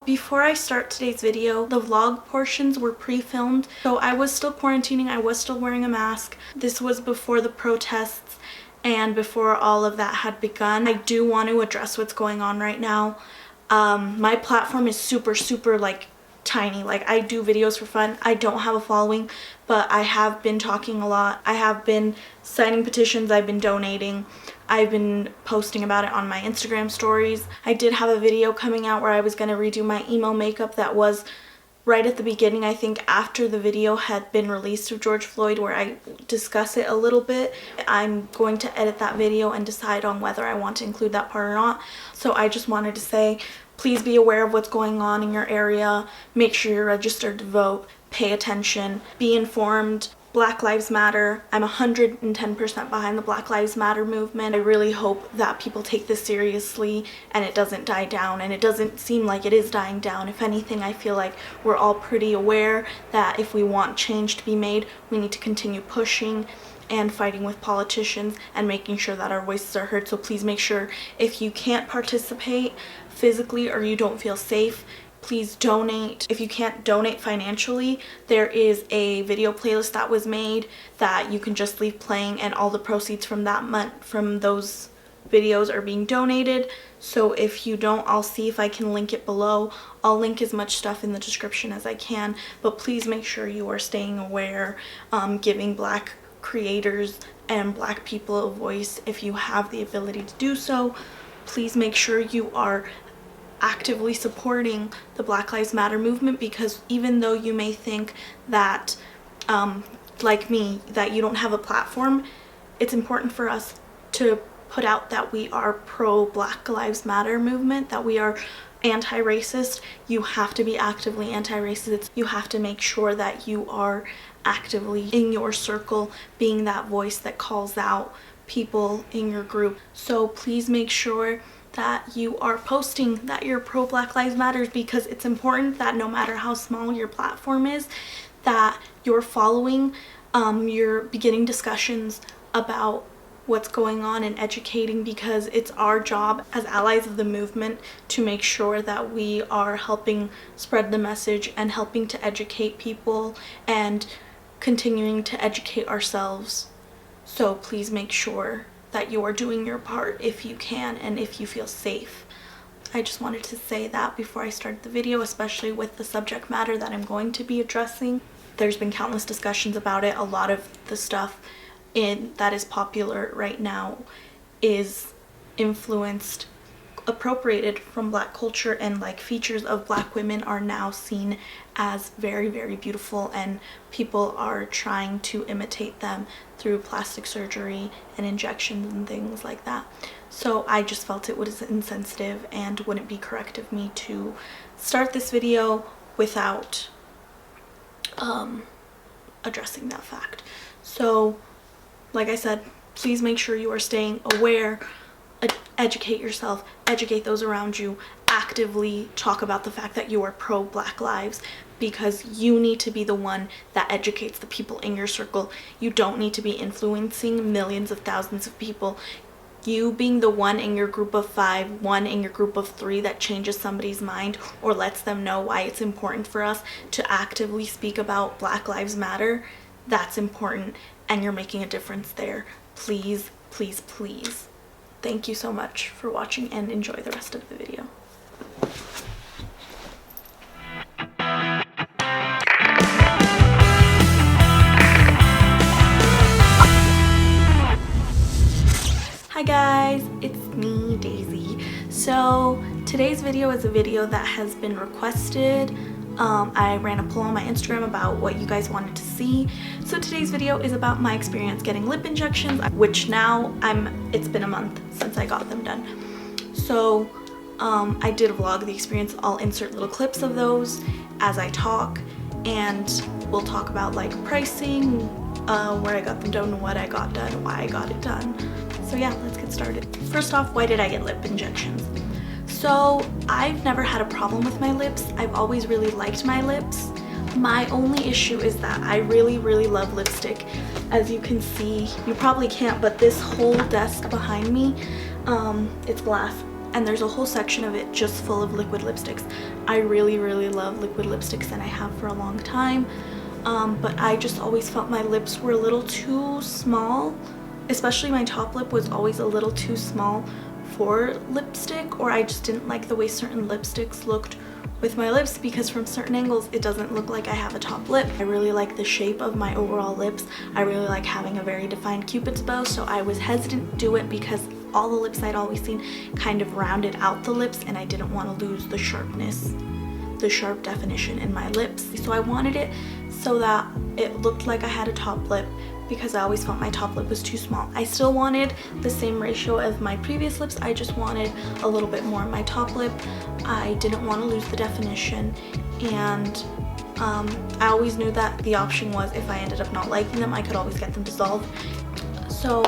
Before I start today's video, the vlog portions were pre-filmed, so I was still quarantining, I was still wearing a mask. This was before the protests and before all of that had begun. I do want to address what's going on right now. My platform is super like tiny. Like, I do videos for fun. I don't have a following, but I have been talking a lot. I have been signing petitions. I've been donating. I've been posting about it on my Instagram stories. I did have a video coming out where I was going to redo my emo makeup. That was right at the beginning, I think after the video had been released of George Floyd, where I discuss it a little bit. I'm going to edit that video and decide on whether I want to include that part or not. So I just wanted to say, please be aware of what's going on in your area. Make sure you're registered to vote. Pay attention. Be informed. Black Lives Matter. I'm 110% behind the Black Lives Matter movement. I really hope that people take this seriously and it doesn't die down, and it doesn't seem like it is dying down. If anything, I feel like we're all pretty aware that if we want change to be made, we need to continue pushing and fighting with politicians and making sure that our voices are heard. So please make sure, if you can't participate physically or you don't feel safe, please donate. If you can't donate financially, there is a video playlist that was made that you can just leave playing, and all the proceeds from that month from those videos are being donated. So if you don't, I'll see if I can link it below. I'll link as much stuff in the description as I can, but please make sure you are staying aware, giving Black creators and Black people a voice if you have the ability to do so. Please make sure you are actively supporting the Black Lives Matter movement, because even though you may think that, like me, that you don't have a platform, it's important for us to put out that we are pro Black Lives Matter movement, that we are anti-racist. You have to be actively anti-racist. You have to make sure that you are actively in your circle being that voice that calls out people in your group. So please make sure that you are posting that you're pro Black Lives Matter, because it's important that no matter how small your platform is, that you're following, you're beginning discussions about what's going on and educating, because it's our job as allies of the movement to make sure that we are helping spread the message and helping to educate people and continuing to educate ourselves. So please make sure that you are doing your part if you can and if you feel safe. I just wanted to say that before I start the video, especially with the subject matter that I'm going to be addressing. There's been countless discussions about it. A lot of the stuff that is popular right now is influenced, appropriated from Black culture, and like features of Black women are now seen as very beautiful, and people are trying to imitate them through plastic surgery and injections and things like that. So I just felt it was insensitive and wouldn't be correct of me to start this video without addressing that fact. So like I said, please make sure you are staying aware, educate yourself, educate those around you, actively talk about the fact that you are pro Black lives, because you need to be the one that educates the people in your circle. You don't need to be influencing millions of thousands of people. You being the one in your group of 5, one in your group of 3 that changes somebody's mind or lets them know why it's important for us to actively speak about Black Lives Matter, that's important, and you're making a difference there. Please, please, please. Thank you so much for watching, and enjoy the rest of the video. Hi guys, it's me, Daisy. So today's video is a video that has been requested. I ran a poll on my Instagram about what you guys wanted to see. So today's video is about my experience getting lip injections, which now it's been a month since I got them done. So I did vlog the experience. I'll insert little clips of those as I talk, and we'll talk about like pricing, where I got them done, what I got done, why I got it done. So yeah, let's get started. First off, why did I get lip injections? So I've never had a problem with my lips. I've always really liked my lips. My only issue is that I really love lipstick. As you can see, you probably can't, but this whole desk behind me, it's glass. and there's a whole section of it just full of liquid lipsticks. I really love liquid lipsticks, and I have for a long time, but I just always felt my lips were a little too small, especially my top lip was always a little too small for lipstick, or I just didn't like the way certain lipsticks looked with my lips, because from certain angles it doesn't look like I have a top lip. I really like the shape of my overall lips. I really like having a very defined cupid's bow, so I was hesitant to do it because all the lips I'd always seen kind of rounded out the lips, and I didn't want to lose the sharpness, the sharp definition in my lips. So I wanted it so that it looked like I had a top lip, because I always felt my top lip was too small. I still wanted the same ratio as my previous lips, I just wanted a little bit more in my top lip. I didn't want to lose the definition, and I always knew that the option was, if I ended up not liking them, I could always get them dissolved. So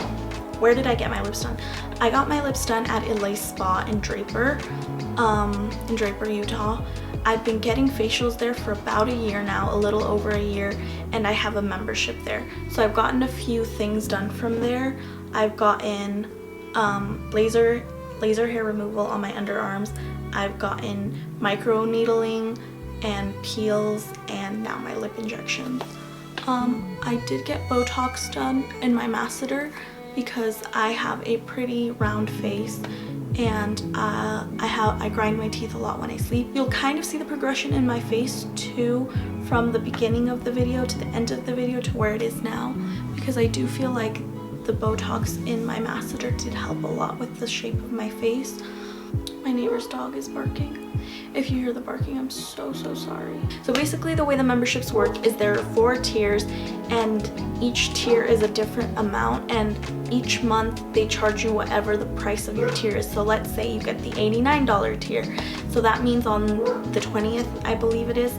where did I get my lips done? I got my lips done at Elay Spa in Draper, Utah. I've been getting facials there for about a year now, a little over a year, and I have a membership there. So I've gotten a few things done from there. I've gotten laser hair removal on my underarms. I've gotten micro needling and peels, and now my lip injections. I did get Botox done in my masseter because I have a pretty round face, and I grind my teeth a lot when I sleep. You'll kind of see the progression in my face too, from the beginning of the video to the end of the video to where it is now, because I do feel like the Botox in my masseter did help a lot with the shape of my face. My neighbor's dog is barking. If you hear the barking, I'm so sorry. So basically the way the memberships work is there are 4 tiers, and each tier is a different amount, and each month they charge you whatever the price of your tier is. So let's say you get the $89 tier. So that means on the 20th, I believe it is,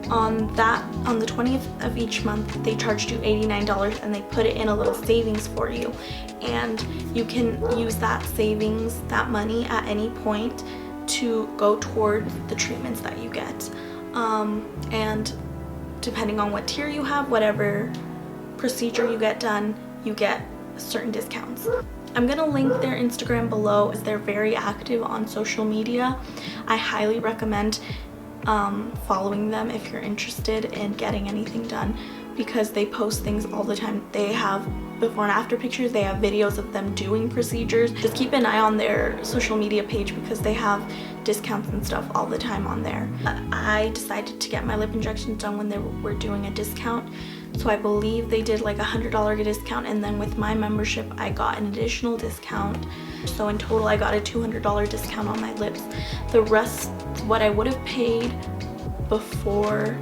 on the 20th of each month they charged you $89, and they put it in a little savings for you, and you can use that savings, that money, at any point to go toward the treatments that you get, and depending on what tier you have, whatever procedure you get done, you get certain discounts. I'm gonna link their Instagram below, as they're very active on social media. I highly recommend following them if you're interested in getting anything done, because they post things all the time. They have before and after pictures, they have videos of them doing procedures. Just keep an eye on their social media page, because they have discounts and stuff all the time on there. I decided to get my lip injections done when they were doing a discount, so I believe they did like a $100 discount, and then with my membership I got an additional discount. So in total I got a $200 discount on my lips. The rest, what I would have paid before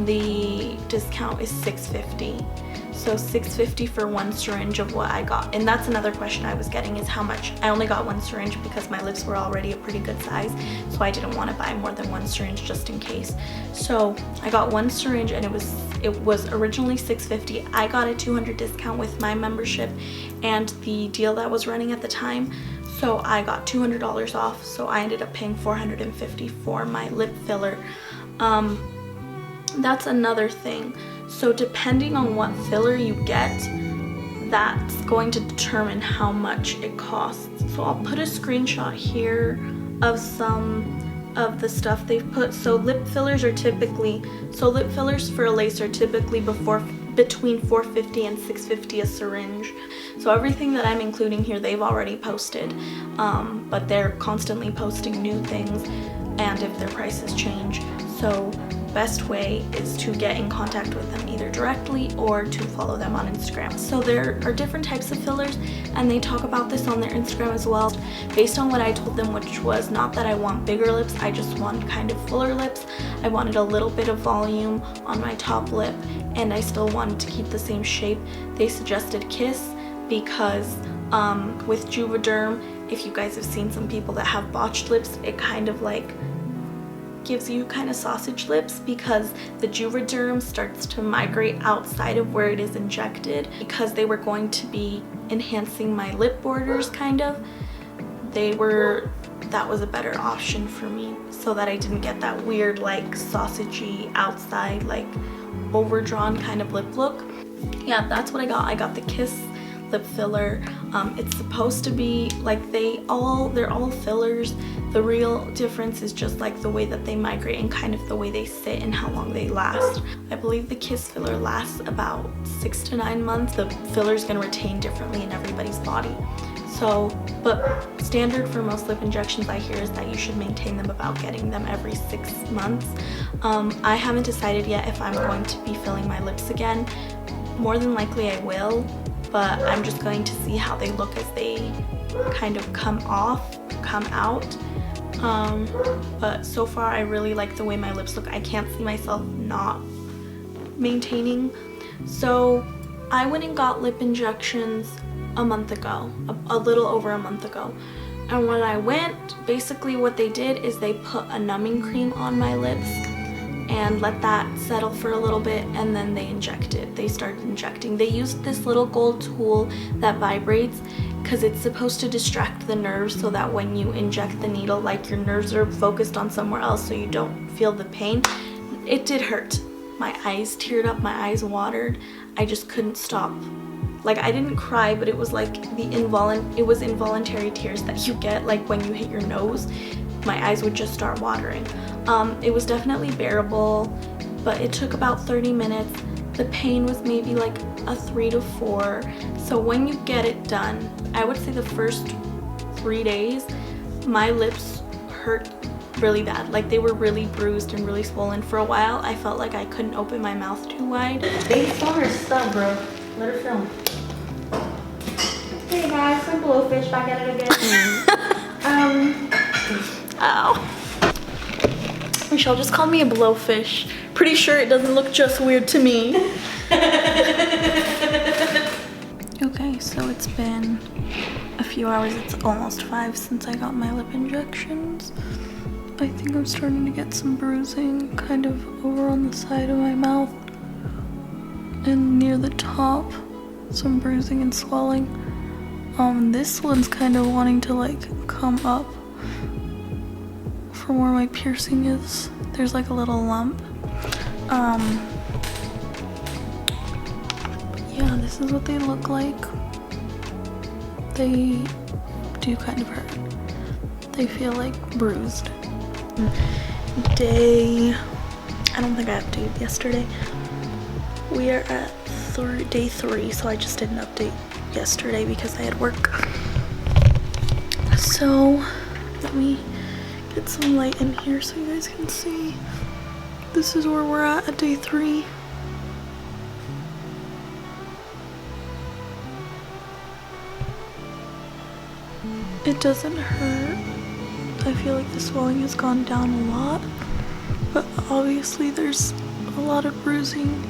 the discount, is $650. So $650 for 1 syringe of what I got. And that's another question I was getting, is how much. I only got 1 syringe because my lips were already a pretty good size, so I didn't want to buy more than 1 syringe just in case. So I got 1 syringe, and it was originally $650. I got a $200 discount with my membership and the deal that was running at the time, so I got $200 off. So I ended up paying $450 for my lip filler. That's another thing. So depending on what filler you get, that's going to determine how much it costs. So I'll put a screenshot here of some of the stuff they've put. So lip fillers for Elay are typically between $450 and $650 a syringe. So everything that I'm including here, they've already posted, but they're constantly posting new things, and if their prices change. So best way is to get in contact with them either directly or to follow them on Instagram. So there are different types of fillers, and they talk about this on their Instagram as well, based on what I told them, which was not that I want bigger lips, I just want kind of fuller lips. I wanted a little bit of volume on my top lip, and I still wanted to keep the same shape. They suggested Kiss because with Juvederm, if you guys have seen some people that have botched lips, it kind of like gives you kind of sausage lips, because the Juvederm starts to migrate outside of where it is injected. Because they were going to be enhancing my lip borders kind of, that was a better option for me, so that I didn't get that weird like sausagey outside, like overdrawn kind of lip look. Yeah, that's what I got. I got the Kiss lip filler. It's supposed to be like they're all fillers. The real difference is just like the way that they migrate and kind of the way they sit and how long they last. I believe the Kiss filler lasts about 6 to 9 months. The filler is going to retain differently in everybody's body. So, but standard for most lip injections I hear is that you should maintain them about getting them every 6 months. I haven't decided yet if I'm going to be filling my lips again. More than likely I will, but I'm just going to see how they look as they kind of come out. But so far I really like the way my lips look. I can't see myself not maintaining. So I went and got lip injections a month ago, a little over a month ago. And when I went, basically what they did is they put a numbing cream on my lips and let that settle for a little bit, and then they started injecting. They used this little gold tool that vibrates because it's supposed to distract the nerves so that when you inject the needle, like your nerves are focused on somewhere else so you don't feel the pain. It did hurt. My eyes teared up, my eyes watered. I just couldn't stop. Like, I didn't cry, but it was like it was involuntary tears that you get like when you hit your nose. My eyes would just start watering. It was definitely bearable, but it took about 30 minutes. The pain was maybe like a 3 to 4. So when you get it done, I would say the first 3 days, my lips hurt really bad. Like, they were really bruised and really swollen. For a while, I felt like I couldn't open my mouth too wide. They saw her stuff, bro. Let her film. Hey guys, some blowfish back at it again. Ow. Michelle just called me a blowfish. Pretty sure it doesn't look just weird to me. Okay, so it's been a few hours. It's almost 5 since I got my lip injections. I think I'm starting to get some bruising kind of over on the side of my mouth and near the top. Some bruising and swelling. This one's kind of wanting to like come up from where my piercing is. There's like a little lump. Yeah, this is what they look like. They do kind of hurt. They feel like bruised. I don't think I updated yesterday. We are at day 3, so I just didn't update yesterday because I had work. So let me get some light in here so you guys can see. This is where we're at day 3. It doesn't hurt. I feel like the swelling has gone down a lot, but obviously there's a lot of bruising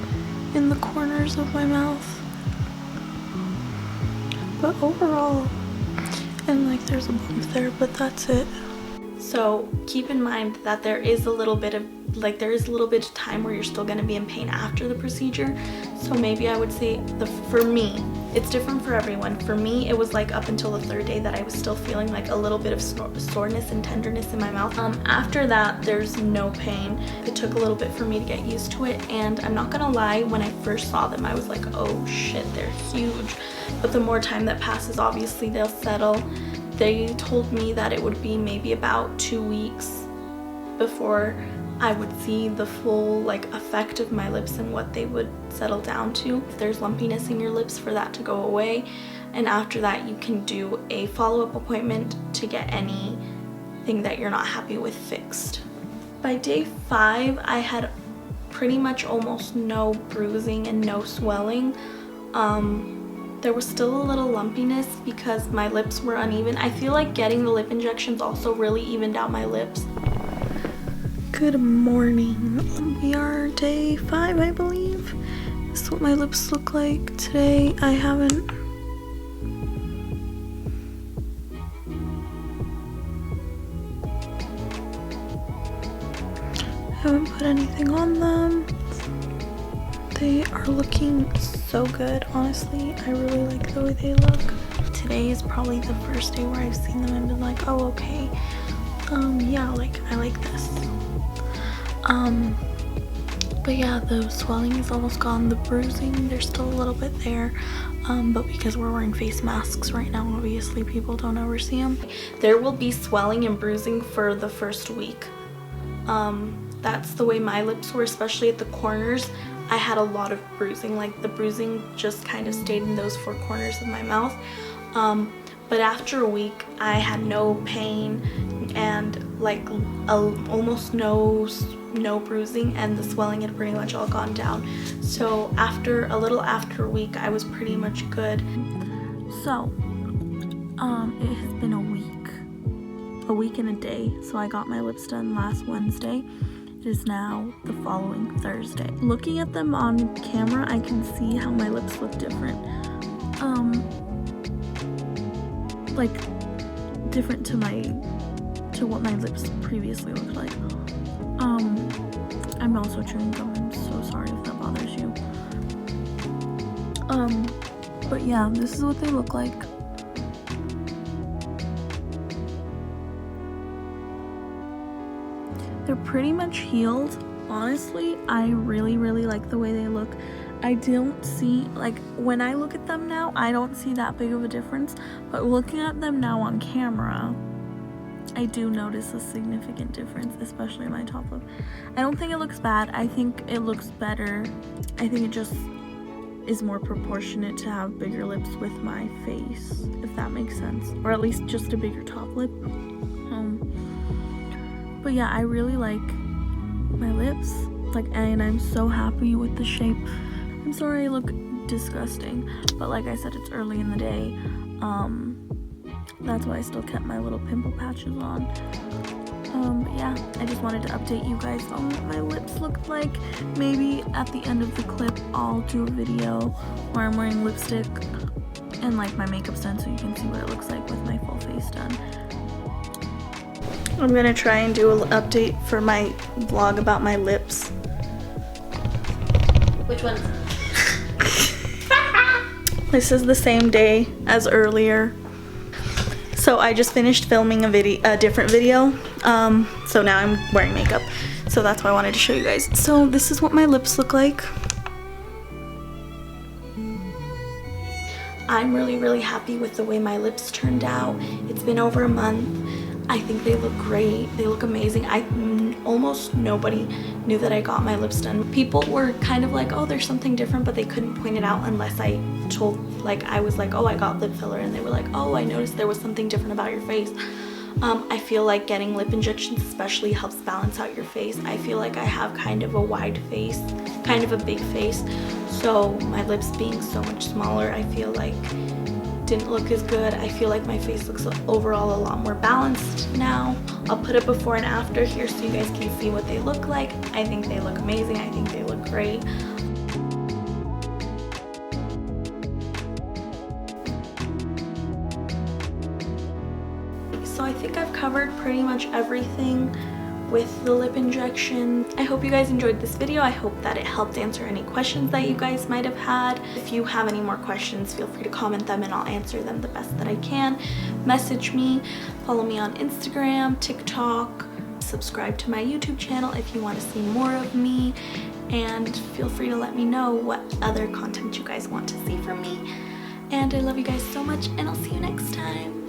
in the corners of my mouth. But overall, and like there's a bump there, but that's it. So keep in mind that there is a little bit of time where you're still going to be in pain after the procedure. So maybe I would say for me, it's different for everyone. For me, it was like up until the 3rd day that I was still feeling like a little bit of soreness and tenderness in my mouth. After that, there's no pain. It took a little bit for me to get used to it, and I'm not gonna lie, when I first saw them, I was like, oh shit, they're huge. But the more time that passes, obviously they'll settle. They told me that it would be maybe about 2 weeks before I would see the full like effect of my lips and what they would settle down to. If there's lumpiness in your lips, for that to go away, and after that you can do a follow-up appointment to get anything that you're not happy with fixed. By day 5, I had pretty much almost no bruising and no swelling. There was still a little lumpiness because my lips were uneven. I feel like getting the lip injections also really evened out my lips. Good morning. We are day 5, I believe. This is what my lips look like today. I haven't put anything on them. They are looking so good, honestly. I really like the way they look. Today is probably the first day where I've seen them and been like, oh, okay. Yeah, like, I like this. But yeah, the swelling is almost gone. The bruising, there's still a little bit there. But because we're wearing face masks right now, obviously people don't ever see them. There will be swelling and bruising for the first week. That's the way my lips were, especially at the corners. I had a lot of bruising, like the bruising just kind of stayed in those four corners of my mouth. But after a week, I had no pain and like almost no bruising, and the swelling had pretty much all gone down. So a little after a week, I was pretty much good. So it has been a week and a day. So I got my lips done last Wednesday. It is now the following Thursday. Looking at them on camera, I can see how my lips look different. Like different to what my lips previously looked like. I'm also chewing gum. I'm so sorry if that bothers you. But yeah, this is what they look like. They're pretty much healed. Honestly, I really like the way they look. I don't see, like, when I look at them now, I don't see that big of a difference, but looking at them now on camera, I do notice a significant difference, especially my top lip. I don't think it looks bad. I think it looks better. I think it just is more proportionate to have bigger lips with my face, if that makes sense, or at least just a bigger top lip. But yeah, I really like my lips, like, and I'm so happy with the shape. I'm sorry I look disgusting, but like I said, it's early in the day. That's why I still kept my little pimple patches on. But yeah, I just wanted to update you guys on what my lips looked like. Maybe at the end of the clip, I'll do a video where I'm wearing lipstick and like my makeup's done, so you can see what it looks like with my full face done. I'm gonna try and do an update for my vlog about my lips. Which ones? This is the same day as earlier. So I just finished filming a different video. So now I'm wearing makeup. So that's why I wanted to show you guys. So this is what my lips look like. I'm really happy with the way my lips turned out. It's been over a month. I think they look great. They look amazing. Almost nobody knew that I got my lips done. People were kind of like, oh, there's something different, but they couldn't point it out unless I was like, oh, I got lip filler, and they were like, oh, I noticed there was something different about your face. I feel like getting lip injections especially helps balance out your face. I feel like I have kind of a wide face, kind of a big face, so my lips being so much smaller, I feel like didn't look as good. I feel like my face looks overall a lot more balanced now. I'll put a before and after here so you guys can see what they look like. I think they look amazing. I think they look great. So I think I've covered pretty much everything with the lip injection. I hope you guys enjoyed this video. I hope that it helped answer any questions that you guys might have had. If you have any more questions, feel free to comment them and I'll answer them the best that I can. Message me, follow me on Instagram, TikTok, subscribe to my YouTube channel if you want to see more of me, and feel free to let me know what other content you guys want to see from me. And I love you guys so much, and I'll see you next time.